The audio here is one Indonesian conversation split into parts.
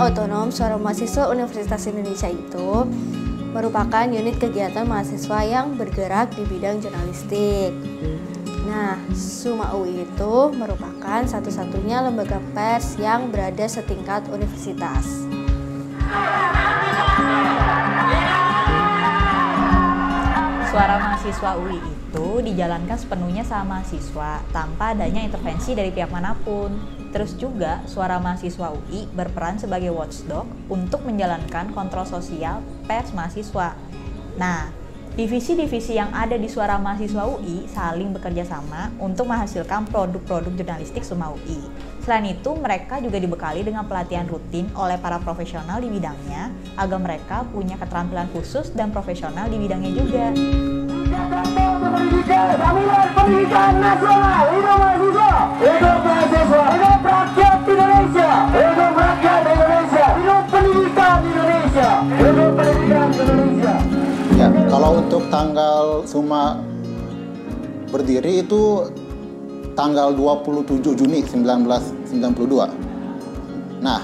Himpunan Otonom Suara Mahasiswa Universitas Indonesia itu merupakan unit kegiatan mahasiswa yang bergerak di bidang jurnalistik. Nah, SUMA UI itu merupakan satu-satunya lembaga pers yang berada setingkat universitas. Suara mahasiswa UI itu dijalankan sepenuhnya sama mahasiswa tanpa adanya intervensi dari pihak manapun. Terus juga suara mahasiswa UI berperan sebagai watchdog untuk menjalankan kontrol sosial pers mahasiswa. Nah, divisi-divisi yang ada di suara mahasiswa UI saling bekerja sama untuk menghasilkan produk-produk jurnalistik SUMA UI. Selain itu, mereka juga dibekali dengan pelatihan rutin oleh para profesional di bidangnya agar mereka punya keterampilan khusus dan profesional di bidangnya juga. Pendidikan nasional, hidup mahasiswa, hidup mahasiswa, hidup rakyat Indonesia, hidup rakyat Indonesia, hidup pendidikan Indonesia, hidup pendidikan Indonesia. Ya, kalau untuk tanggal SUMA berdiri itu tanggal 27 Juni 1992. Nah,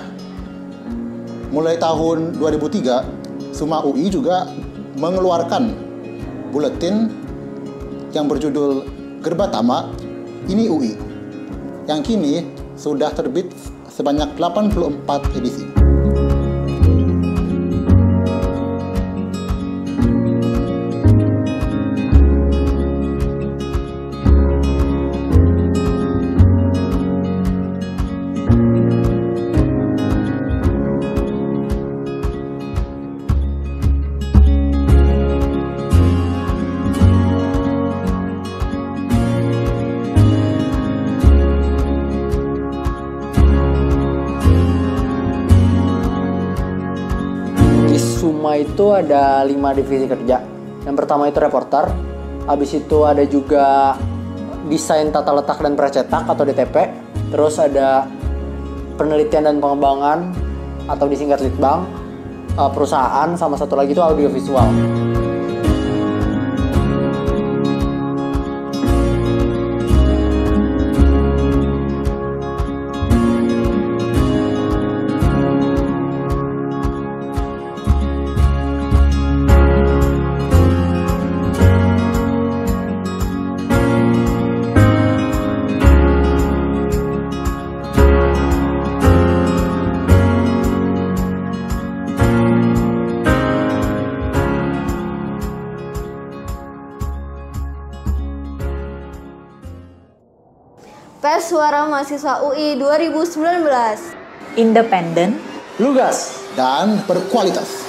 mulai tahun 2003, SUMA UI juga mengeluarkan buletin yang berjudul Gerbatama Ini UI, yang kini sudah terbit sebanyak 84 edisi. SUMA itu ada 5 divisi kerja. Yang pertama itu reporter, habis itu ada juga desain tata letak dan pracetak atau DTP, terus ada penelitian dan pengembangan atau disingkat Litbang, perusahaan, sama satu lagi itu audiovisual. Pers Suara Mahasiswa UI 2019. Independen, lugas, dan berkualitas.